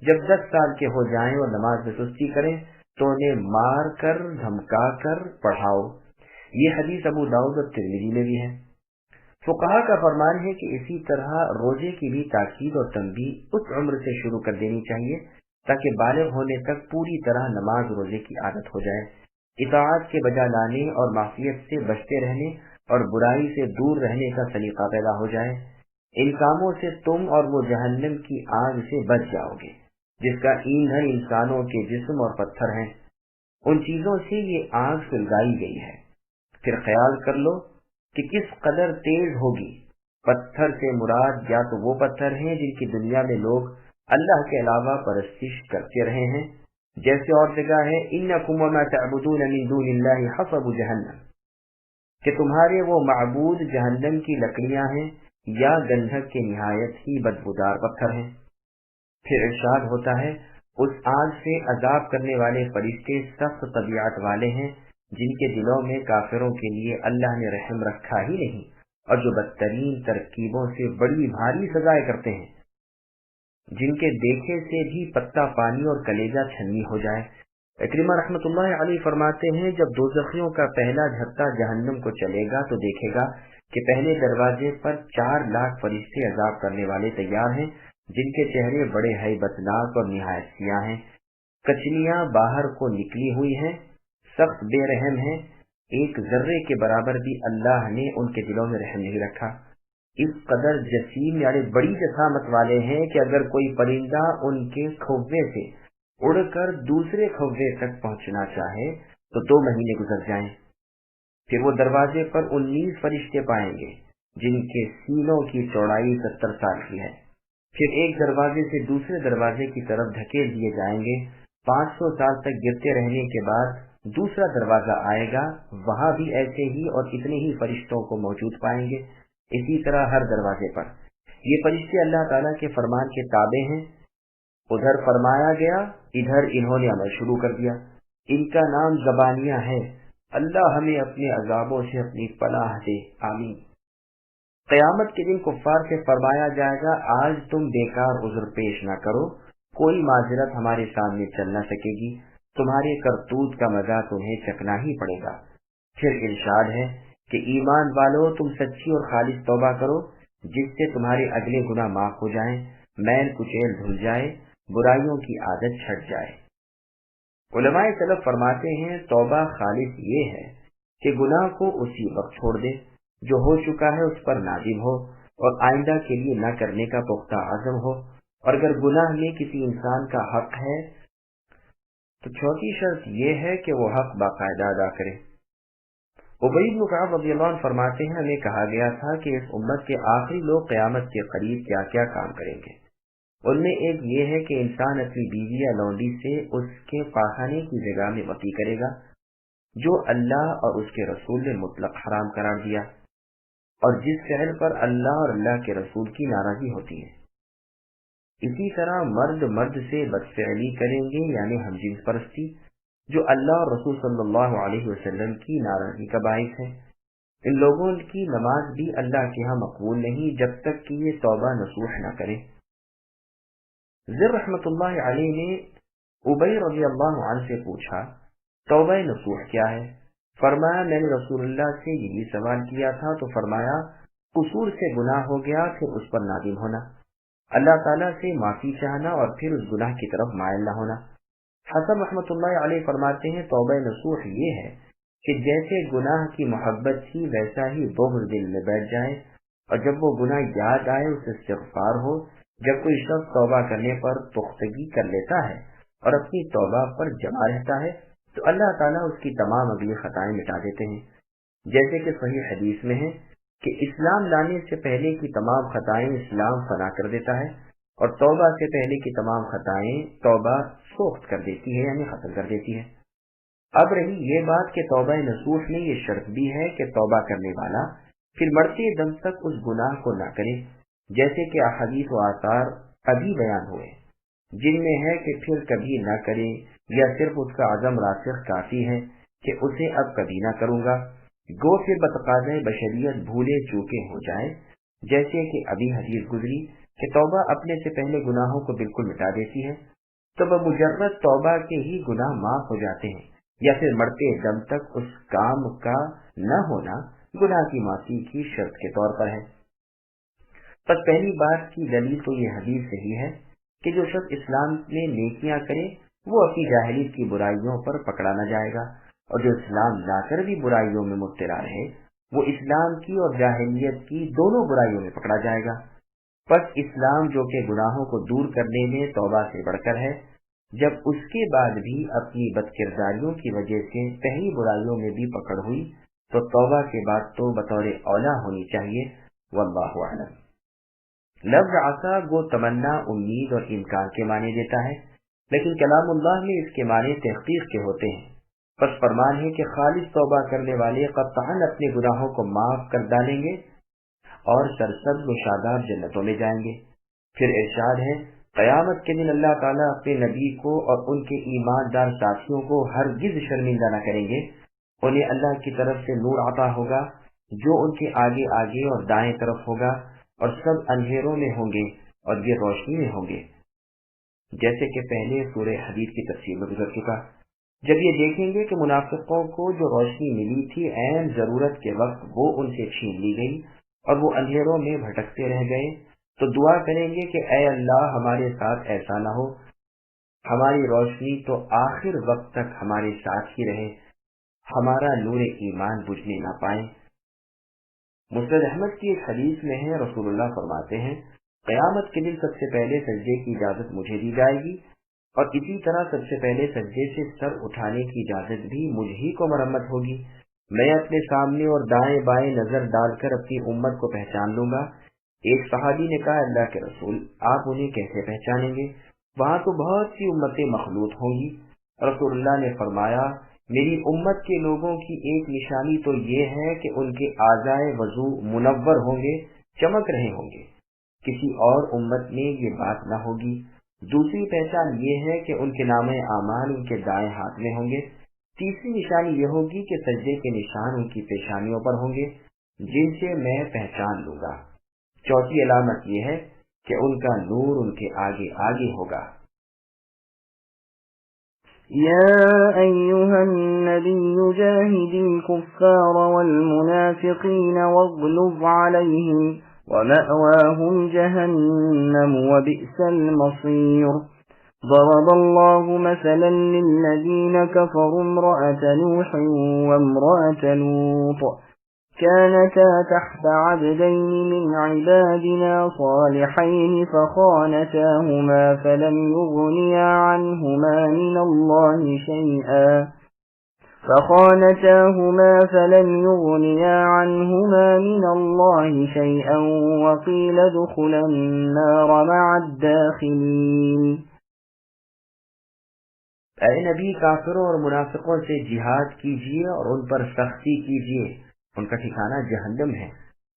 Speaker 3: جب 10 سال کے ہو جائیں اور نماز میں سستی کریں تو انہیں مار کر دھمکا کر پڑھاؤ۔ یہ حدیث ابو داؤد اور ترمذی میں بھی ہے۔ فقہا کا فرمان ہے کہ اسی طرح روزے کی بھی تاکید اور تنبیہ اس عمر سے شروع کر دینی چاہیے تاکہ بالغ ہونے تک پوری طرح نماز روزے کی عادت ہو جائے، اطاعت کے بجا لانے اور معصیت سے بچتے رہنے اور برائی سے دور رہنے کا سلیقہ پیدا ہو جائے۔ ان کاموں سے تم اور وہ جہنم کی آگ سے بچ جاؤ گے جس کا ایندھن انسانوں کے جسم اور پتھر ہیں، ان چیزوں سے یہ آگ سلگائی گئی ہے۔ پھر خیال کر لو کہ کس قدر تیز ہوگی۔ پتھر سے مراد یا تو وہ پتھر ہیں جن کی دنیا میں لوگ اللہ کے علاوہ پرستش کرتے رہے ہیں، جیسے اور جگہ ہے انکم وما تعبدون من دون اللہ حصب جہنم، کہ تمہارے وہ معبود جہنم کی لکڑیاں ہیں یا گندھک کے نہایت ہی بدبودار پتھر ہیں۔ پھر ارشاد ہوتا ہے اس آگ سے عذاب کرنے والے فرشتے سخت طبیعت والے ہیں جن کے دلوں میں کافروں کے لیے اللہ نے رحم رکھا ہی نہیں اور جو بدترین ترکیبوں سے بڑی بھاری سزائیں کرتے ہیں، جن کے دیکھے سے بھی پتا پانی اور کلیجہ چھنی ہو جائے۔ اکرمہ رحمۃ اللہ علیہ فرماتے ہیں جب دوزخیوں کا پہلا جھٹکا جہنم کو چلے گا تو دیکھے گا کہ پہلے دروازے پر 4 لاکھ فرشتے عذاب کرنے والے تیار ہیں جن کے چہرے بڑے ہیبتناک اور نہایت سیاہ ہیں، کچلیاں باہر کو نکلی ہوئی ہیں، سخت بے رحم ہیں، ایک ذرے کے برابر بھی اللہ نے ان کے دلوں میں رحم نہیں رکھا۔ اس قدر جسیم یعنی بڑی جسامت والے ہیں کہ اگر کوئی پرندہ ان کے کھوے سے اڑ کر دوسرے کھوے تک پہنچنا چاہے تو 2 مہینے گزر جائیں۔ پھر وہ دروازے پر 19 فرشتے پائیں گے جن کے سینوں کی چوڑائی 70 سال کی ہے۔ پھر ایک دروازے سے دوسرے دروازے کی طرف دھکیل دیے جائیں گے، 500 سال تک گرتے رہنے کے بعد دوسرا دروازہ آئے گا، وہاں بھی ایسے ہی اور اتنے ہی فرشتوں کو موجود پائیں گے۔ اسی طرح ہر دروازے پر یہ فرشتے اللہ تعالیٰ کے فرمان کے تابع ہیں، ادھر فرمایا گیا ادھر انہوں نے عمل شروع کر دیا۔ ان کا نام زبانیہ ہے۔ اللہ ہمیں اپنے عذابوں سے اپنی پناہ دے، آمین۔ قیامت کے دن کفار سے فرمایا جائے گا آج تم بیکار عذر پیش نہ کرو، کوئی معذرت ہمارے سامنے چل نہ سکے گی، تمہارے کرتوت کا مزہ تمہیں چکنا ہی پڑے گا۔ پھر ارشاد ہے کہ ایمان والو تم سچی اور خالص توبہ کرو جس سے تمہارے اگلے گناہ معاف ہو جائیں، میل کچیل دھل جائے، برائیوں کی عادت چھٹ جائے۔ علماء سلف فرماتے ہیں توبہ خالص یہ ہے کہ گناہ کو اسی وقت چھوڑ دے جو ہو چکا ہے اس پر نادم ہو اور آئندہ کے لیے نہ کرنے کا پختہ عزم ہو، اور اگر گناہ میں کسی انسان کا حق ہے تو چوتھی شرط یہ ہے کہ وہ حق باقاعدہ ادا کرے۔ ابی بن کعب رضی اللہ عنہ فرماتے ہیں ہمیں کہا گیا تھا کہ اس امت کے آخری لوگ قیامت کے قریب کیا کیا کام کریں گے۔ ان میں ایک یہ ہے کہ انسان اپنی بیوی یا لونڈی سے اس کے پاخانے کی جگہ میں وقی کرے گا جو اللہ اور اس کے رسول نے مطلق حرام قرار دیا اور جس فعل پر اللہ اور اللہ کے رسول کی ناراضی ہوتی ہے۔ اسی طرح مرد مرد سے بدفعلی کریں گے یعنی ہم جنس پرستی، جو اللہ اور رسول صلی اللہ علیہ وسلم کی ناراضی کا باعث ہے۔ ان لوگوں کی نماز بھی اللہ کے ہاں مقبول نہیں جب تک کہ یہ توبہ نصوح نہ کرے۔ ذر رحمۃ اللہ علیہ نے ابی رضی اللہ عنہ سے پوچھا توبہ نصوح کیا ہے؟ فرمایا میں نے رسول اللہ سے یہی سوال کیا تھا تو فرمایا قصور سے گناہ ہو گیا پھر اس پر نادم ہونا، اللہ تعالیٰ سے معافی چاہنا اور پھر اس گناہ کی طرف مائل نہ ہونا۔ حسن رحمۃ اللہ علیہ فرماتے ہیں توبہ نصوح یہ ہے کہ جیسے گناہ کی محبت تھی ویسا ہی بغض دل میں بیٹھ جائے، اور جب وہ گناہ یاد آئے اسے استغفار ہو۔ جب کوئی شخص توبہ کرنے پر پختگی کر لیتا ہے اور اپنی توبہ پر جمع رہتا ہے تو اللہ تعالیٰ اس کی تمام اگلی خطائیں مٹا دیتے ہیں، جیسے کہ صحیح حدیث میں ہے کہ اسلام لانے سے پہلے کی تمام خطائیں اسلام فنا کر دیتا ہے، اور توبہ سے پہلے کی تمام خطائیں توبہ سوخت کر دیتی ہے، یعنی ختم کر دیتی ہے۔ اب رہی یہ بات کہ توبہ نصوح میں یہ شرط بھی ہے کہ توبہ کرنے والا پھر مرتے دم تک اس گناہ کو نہ کرے، جیسے کہ احادیث و آثار ابھی بیان ہوئے جن میں ہے کہ پھر کبھی نہ کرے، یا صرف اس کا عزم راسخ کافی ہے کہ اسے اب کبھی نہ کروں گا، گو پھر بتقاضۂ بشریت بھولے چوکے ہو جائے، جیسے کہ ابھی حدیث گزری کہ توبہ اپنے سے پہلے گناہوں کو بالکل مٹا دیتی ہے، تو بمجرد توبہ کے ہی گناہ معاف ہو جاتے ہیں، یا پھر مرتے دم تک اس کام کا نہ ہونا گناہ کی معافی کی شرط کے طور پر ہے۔ پس پہلی بات کی دلیل تو یہ حدیث صحیح ہے کہ جو شخص اسلام میں نیکیاں کرے وہ اپنی جاہلیت کی برائیوں پر پکڑا نہ جائے گا، اور جو اسلام لا کر بھی برائیوں میں مبتلا رہے وہ اسلام کی اور جاہلیت کی دونوں برائیوں میں پکڑا جائے گا۔ پس اسلام جو کہ گناہوں کو دور کرنے میں توبہ سے بڑھ کر ہے، جب اس کے بعد بھی اپنی بد کرداریوں کی وجہ سے پہلی برائیوں میں بھی پکڑ ہوئی تو توبہ کے بعد تو بطور اولا ہونی چاہیے۔ واللہ اعلم۔ لفظ عسا گو تمنا، امید اور امکان کے معنی دیتا ہے، لیکن کلام اللہ میں اس کے معنی تحقیق کے ہوتے ہیں۔ پس فرمان ہے کہ خالص توبہ کرنے والے قطعاً اپنے گناہوں کو معاف کر ڈالیں گے اور سرسبز و شاداب جنتوں میں جائیں گے۔ پھر ارشاد ہے قیامت کے دن اللہ تعالیٰ اپنے نبی کو اور ان کے ایماندار ساتھیوں کو ہرگز شرمندہ نہ کریں گے، انہیں اللہ کی طرف سے نور عطا ہوگا جو ان کے آگے آگے اور دائیں طرف ہوگا، اور سب اندھیروں میں ہوں گے اور یہ روشنی میں ہوں گے، جیسے کہ پہلے سورہ حدید کی تفسیر میں گزر چکا۔ جب یہ دیکھیں گے کہ منافقوں کو جو روشنی ملی تھی عین ضرورت کے وقت وہ ان سے چھین لی گئی اور وہ اندھیروں میں بھٹکتے رہ گئے، تو دعا کریں گے کہ اے اللہ ہمارے ساتھ ایسا نہ ہو، ہماری روشنی تو آخر وقت تک ہمارے ساتھ ہی رہے، ہمارا نور ایمان بجھنے نہ پائے۔ مسند احمد کی ایک حدیث میں ہے رسول اللہ فرماتے ہیں قیامت کے دن سب سے پہلے سجدے کی اجازت مجھے دی جائے گی، اور اسی طرح سب سے پہلے سجدے سے سر اٹھانے کی اجازت بھی مجھ ہی کو مرمت ہوگی۔ میں اپنے سامنے اور دائیں بائیں نظر ڈال کر اپنی امت کو پہچان لوں گا۔ ایک صحابی نے کہا اللہ کے رسول آپ انہیں کیسے پہچانیں گے؟ وہاں تو بہت سی امتیں مخلوط ہوں گی۔ رسول اللہ نے فرمایا میری امت کے لوگوں کی ایک نشانی تو یہ ہے کہ ان کے اعضائے وضو منور ہوں گے، چمک رہے ہوں گے، کسی اور امت میں یہ بات نہ ہوگی۔ دوسری پہچان یہ ہے کہ ان کے نامہ اعمال ان کے دائیں ہاتھ میں ہوں گے۔ تیسری نشانی یہ ہوگی کہ سجدے کے نشان ان کی پیشانیوں پر ہوں گے جن سے میں پہچان لوں گا۔ چوتھی علامت یہ ہے کہ ان کا نور ان کے آگے آگے ہوگا۔
Speaker 2: يا أيها النبي جاهد الكفار والمنافقين واغلظ عليهم ومأواهم جهنم وبئس المصير ضرب الله مثلا للذين كفروا امرأة نوح وامرأة لوط كانتا تحت عبدين من عبادنا صالحين فخانتاهما فلم يغنيا عنهما من الله شيئا وقيل ادخلا النار مع الداخلين۔
Speaker 3: اے نبی کافروں اور منافقوں سے جہاد کیجیے اور ان پر سختی کیجیے، ان کا ٹھکانہ جہنم ہے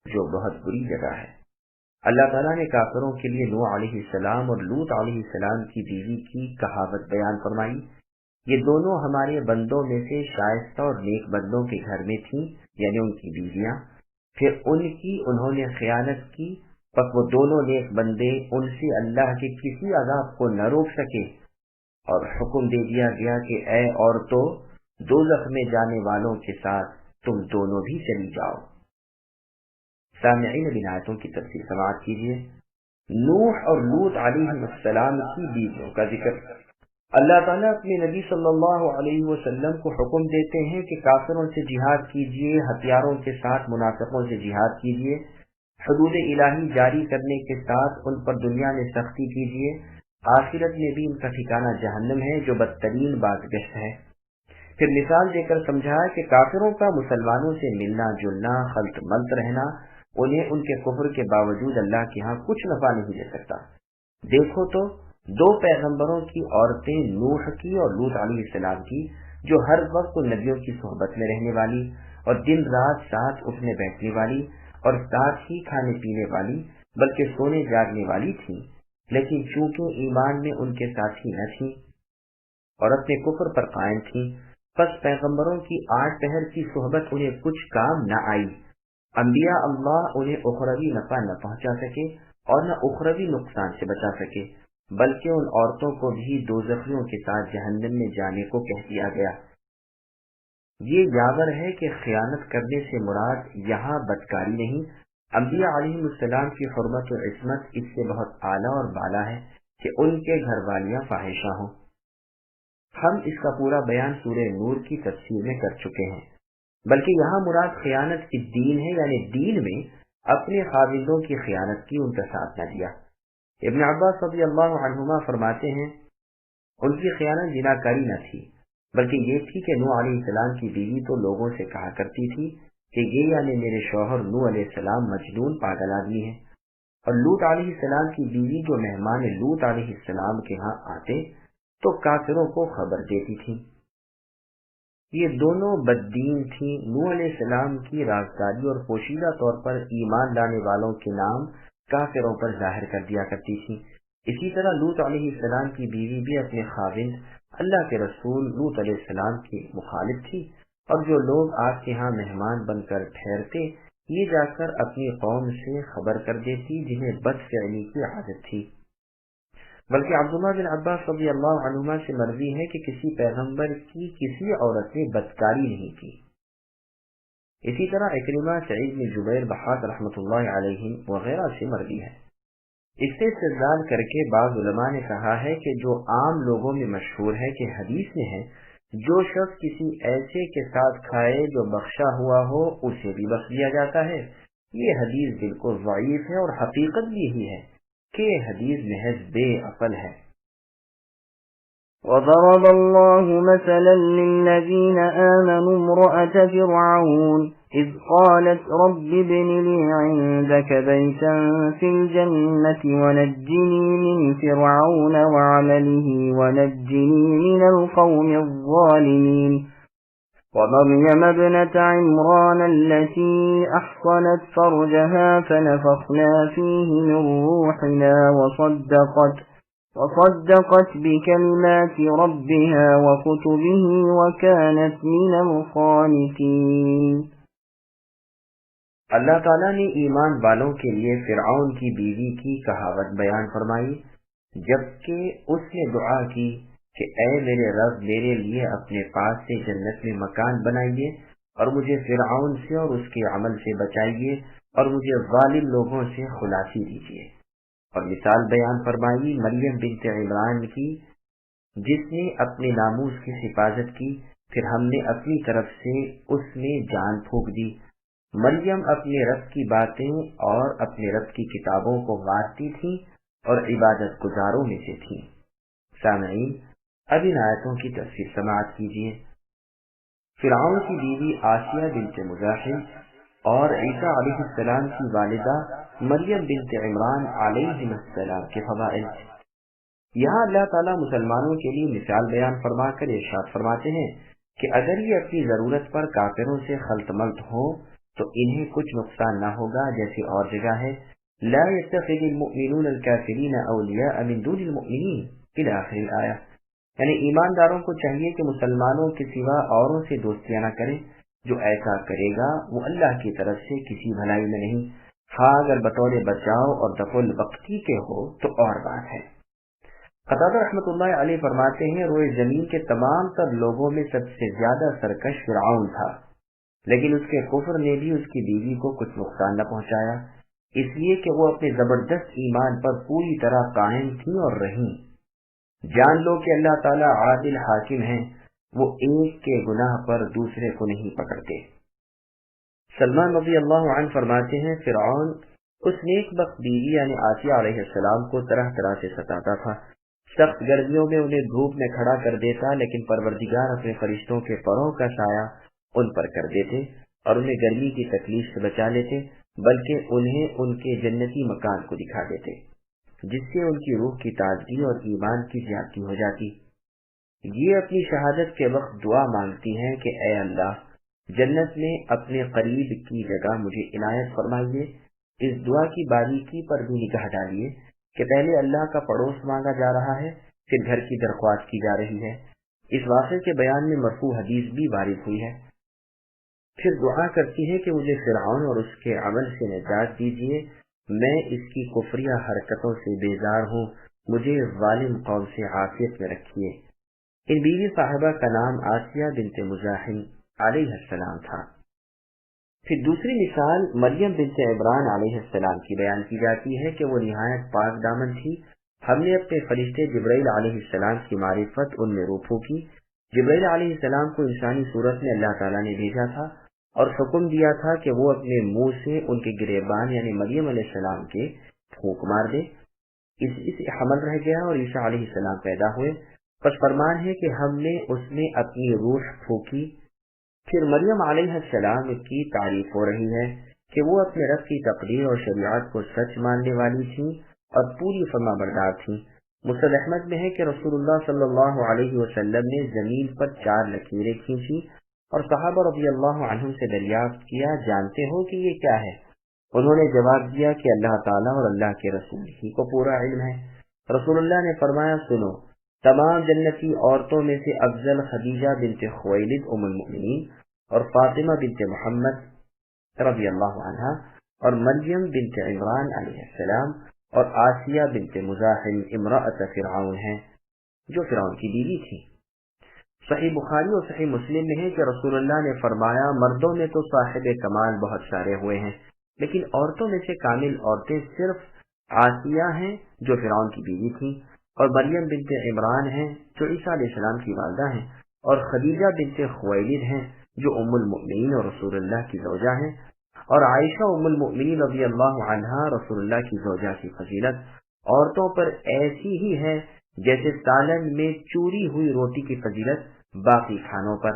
Speaker 3: جو بہت بری جگہ ہے۔ اللہ تعالیٰ نے کافروں کے لیے نوح علیہ السلام اور لوط علیہ السلام کی بیوی کی کہاوت بیان فرمائی۔ یہ دونوں ہمارے بندوں میں سے شائستہ اور نیک بندوں کے گھر میں تھیں، یعنی ان کی بیویاں، پھر ان کی انہوں نے خیانت کی پس وہ دونوں نیک بندے ان سے اللہ کے کسی عذاب کو نہ روک سکے، اور حکم دے دیا گیا کہ اے عورتوں، دوزخ میں جانے والوں کے ساتھ تم دونوں بھی چلی جاؤ۔ سامعین اب آیتوں کی تفسیر سماعت کیجیے۔ نوح اور لوط علیہ السلام کی بیویوں کا ذکر۔ اللہ تعالیٰ اپنے نبی صلی اللہ علیہ وسلم کو حکم دیتے ہیں کہ کافروں سے جہاد کیجیے، ہتھیاروں کے ساتھ منافقوں سے جہاد کیجیے، حدود الہی جاری کرنے کے ساتھ ان پر دنیا میں سختی کیجیے، آخرت میں بھی ان کا ٹھکانہ جہنم ہے جو بدترین بازگشت ہے۔ پھر مثال دے کر سمجھایا کہ کافروں کا مسلمانوں سے ملنا جلنا، خلط ملط رہنا انہیں ان کے کفر کے باوجود اللہ کے ہاں کچھ نفع نہیں دے سکتا۔ دیکھو تو دو پیغمبروں کی عورتیں، نوح کی اور لوط علیہ السلام کی، جو ہر وقت نبیوں کی صحبت میں رہنے والی اور دن رات ساتھ اٹھنے بیٹھنے والی اور ساتھ ہی کھانے پینے والی بلکہ سونے جاگنے والی تھیں، لیکن چونکہ ایمان میں ان کے ساتھی نہ تھیں اور اپنے کفر پر قائم تھیں، پس پیغمبروں کی 8 پہر کی صحبت انہیں کچھ کام نہ آئی۔ انبیاء اللہ انہیں اخروی نفع نہ پہنچا سکے اور نہ اخروی نقصان سے بچا سکے، بلکہ ان عورتوں کو بھی دوزخیوں کے ساتھ جہنم میں جانے کو کہہ دیا گیا۔ یہ یاور ہے کہ خیانت کرنے سے مراد یہاں بدکاری نہیں، انبیاء علیہ السلام کی حرمت و عصمت اس سے بہت اعلیٰ اور بالا ہے کہ ان کے گھر والیاں فاحشہ ہوں۔ ہم اس کا پورا بیان سورہ نور کی تفسیر میں کر چکے ہیں، بلکہ یہاں مراد خیانت کی دین ہے، یعنی دین میں اپنے خاوندوں کی خیانت کی، ان کا ساتھ نہ دیا۔ ابن عباس رضی اللہ عنہما فرماتے ہیں ان کی خیانت زناکاری نہ تھی، بلکہ یہ تھی کہ نوح علیہ السلام کی بیوی تو لوگوں سے کہا کرتی تھی کہ یہ یعنی میرے شوہر نوح علیہ السلام مجنون پاگل آدمی ہے، اور لوط علیہ السلام کی بیوی جو مہمان لوط علیہ السلام کے ہاں آتے تو کافروں کو خبر دیتی تھی۔ یہ دونوں بددین تھیں۔ نوح علیہ السلام کی رازداری اور پوشیدہ طور پر ایمان لانے والوں کے نام کافروں پر ظاہر کر دیا کرتی تھی۔ اسی طرح لوط علیہ السلام کی بیوی بھی اپنے خاوند اللہ کے رسول لوط علیہ السلام کی مخالف تھی، اور جو لوگ آپ کے ہاں مہمان بن کر ٹھہرتے یہ جا کر اپنی قوم سے خبر کر دیتی جنہیں بد فعلی کی عادت تھی۔ بلکہ عبداللہ بن عباس رضی اللہ عنہما سے مروی ہے کہ کسی پیغمبر کی کسی عورت نے بدکاری نہیں کی۔ اسی طرح اکرمہ، سعید بن جبیر، بحاق رحمۃ اللہ علیہ وغیرہ سے مروی ہے۔ اس سے استدلال کر کے بعض علماء نے کہا ہے کہ جو عام لوگوں میں مشہور ہے کہ حدیث میں ہے جو شخص کسی ایسے کے ساتھ کھائے جو بخشا ہوا ہو اسے بھی بخش دیا جاتا ہے، یہ حدیث بالکل ضعیف ہے، اور حقیقت بھی یہی ہے کہ حدیث محض بے عقل ہے۔
Speaker 2: وضرب الله مثلا للذين آمنوا امرأة فرعون إذ قالت رب ابن لي عندك بيتا في الجنة ونجني من فرعون وعمله ونجني من القوم الظالمين ومريم ابنة عمران التي أحصنت فرجها فنفخنا فيه من روحنا وصدقت بكلمات ربها وكتبه وكانت من القانتين۔
Speaker 3: اللہ تعالیٰ نے ایمان والوں کے لیے فرعون کی بیوی کی کہاوت بیان فرمائی جبکہ اس نے دعا کی کہ اے میرے رب، میرے لیے اپنے پاس سے جنت میں مکان بنائیے اور مجھے فرعون سے اور اس کے عمل سے بچائیے اور مجھے ظالم لوگوں سے خلاصی دیجیے۔ اور مثال بیان فرمائی مریم بنت عمران کی جس نے اپنے ناموس کی حفاظت کی، پھر ہم نے اپنی طرف سے اس میں جان پھونک دی۔ مریم اپنے رب کی باتیں اور اپنے رب کی کتابوں کو مانتی تھی اور عبادت گزاروں میں سے تھی۔ سامعین، اب ان آیتوں کی تفسیر سماعت کیجیے۔ فرعون کی بیوی آسیہ بنت مزاحم اور عیسیٰ علیہ السلام کی والدہ مریم بنت عمران علیہ السلام کے فضائل۔ یہاں اللہ تعالیٰ مسلمانوں کے لیے مثال بیان فرما کر ارشاد فرماتے ہیں کہ اگر یہ اپنی ضرورت پر کافروں سے خلط ملط ہو تو انہیں کچھ نقصان نہ ہوگا، جیسے اور جگہ ہے لا يتخذ المؤمنون الكافرین اولیاء من دون المؤمنین الى آخر الآیہ، یعنی ایمانداروں کو چاہیے کہ مسلمانوں کے سوا اوروں سے دوستیاں نہ کریں، جو ایسا کرے گا وہ اللہ کی طرف سے کسی بھلائی میں نہیں ہاں اگر بطور بچاؤ اور دفع الوقتی کے ہو تو اور بات ہے۔ قتادہ رحمۃ اللہ علیہ فرماتے ہیں روئے زمین کے تمام تر لوگوں میں سب سے زیادہ سرکش فرعون تھا، لیکن اس کے کفر نے بھی اس کی بیوی کو کچھ نقصان نہ پہنچایا، اس لیے کہ وہ اپنے زبردست ایمان پر پوری طرح قائم تھی اور رہیں۔ جان لو کہ اللہ تعالیٰ عادل حاکم ہیں، وہ ایک کے گناہ پر دوسرے کو نہیں پکڑتے۔ سلمان رضی اللہ عنہ فرماتے ہیں فرعون اس نیک بخت بیوی یعنی آسیہ علیہ السلام کو طرح طرح سے ستاتا تھا، سخت گرمیوں میں انہیں دھوپ میں کھڑا کر دیتا، لیکن پروردگار اپنے فرشتوں کے پروں کا سایہ ان پر کر دیتے اور انہیں گرمی کی تکلیف سے بچا لیتے، بلکہ انہیں ان کے جنتی مکان کو دکھا دیتے، جس سے ان کی روح کی تازگی اور ایمان کی زیادتی ہو جاتی۔ یہ اپنی شہادت کے وقت دعا مانگتی ہیں کہ اے اللہ جنت میں اپنے قریب کی جگہ مجھے عنایت فرمائیے۔ اس دعا کی باریکی پر بھی نگاہ ڈالیے کہ پہلے اللہ کا پڑوس مانگا جا رہا ہے، پھر گھر کی درخواست کی جا رہی ہے۔ اس واقعے کے بیان میں مرفوع حدیث بھی وارد ہوئی ہے۔ پھر دعا کرتی ہے کہ مجھے فرعون اور اس کے عمل سے نجات دیجیے، میں اس کی کفریہ حرکتوں سے بیزار ہوں، مجھے ظالم قوم سے عافیت میں رکھیے۔ ان بیوی صاحبہ کا نام آسیہ بنت مزاحم علیہ السلام تھا۔ پھر دوسری مثال مریم بنت عمران علیہ السلام کی بیان کی جاتی ہے کہ وہ نہایت پاک دامن تھی۔ ہم نے اپنے فرشتے جبرائیل علیہ السلام کی معرفت ان میں روپو کی۔ جبرائیل علیہ السلام کو انسانی صورت میں اللہ تعالیٰ نے بھیجا تھا اور حکم دیا تھا کہ وہ اپنے منہ سے ان کے گریبان یعنی مریم علیہ السلام کے پھونک مار دے۔ اس حمل رہ گیا اور عیسیٰ علیہ السلام پیدا ہوئے، پس فرمان ہے کہ ہم نے اس میں اپنی روح پھونکی۔ پھر مریم علیہ السلام کی تعریف ہو رہی ہے کہ وہ اپنے رب کی تقدیر اور شریعت کو سچ ماننے والی تھی اور پوری فرما بردار تھی۔ مسند احمد میں ہے کہ رسول اللہ صلی اللہ علیہ وسلم نے زمین پر 4 لکیریں کھینچی اور صحابہ رضی اللہ عنہم سے دریافت کیا جانتے ہو کہ یہ کیا ہے؟ انہوں نے جواب دیا کہ اللہ تعالیٰ اور اللہ کے رسول ہی کو پورا علم ہے۔ رسول اللہ نے فرمایا سنو، تمام جنتی عورتوں میں سے افضل خدیجہ بنت خویلد ام المؤمنین اور فاطمہ بنت محمد رضی اللہ عنہا اور مریم بنت عمران علیہ السلام اور آسیہ بنت مزاحم امرأۃ فرعون ہیں جو فرعون کی بیوی تھی۔ صحیح بخاری اور صحیح مسلم میں ہے کہ رسول اللہ نے فرمایا مردوں میں تو صاحب کمال بہت سارے ہوئے ہیں، لیکن عورتوں میں سے کامل عورتیں صرف آسیہ ہیں جو فرعون کی بیوی تھیں، اور مریم بنت عمران ہیں جو عیسیٰ علیہ السلام کی والدہ ہیں، اور خدیجہ بنت خویلد ہیں جو ام المؤمنین اور رسول اللہ کی زوجہ ہیں، اور عائشہ ام المؤمنین رضی اللہ عنہا رسول اللہ کی زوجہ کی فضیلت عورتوں پر ایسی ہی ہے جیسے سالن میں چوری ہوئی روٹی کی فضیلت باقی کھانوں پر۔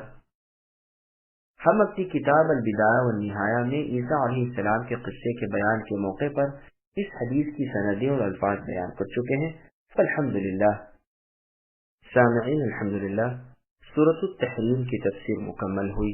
Speaker 3: ہم اپنی کتاب البدایہ والنہایہ میں عیسیٰ علیہ السلام کے قصے کے بیان کے موقع پر اس حدیث کی سندیں اور الفاظ بیان کر چکے ہیں۔ الحمدللہ سامعین، الحمدللہ سورۃ التحریم کی تفسیر مکمل ہوئی۔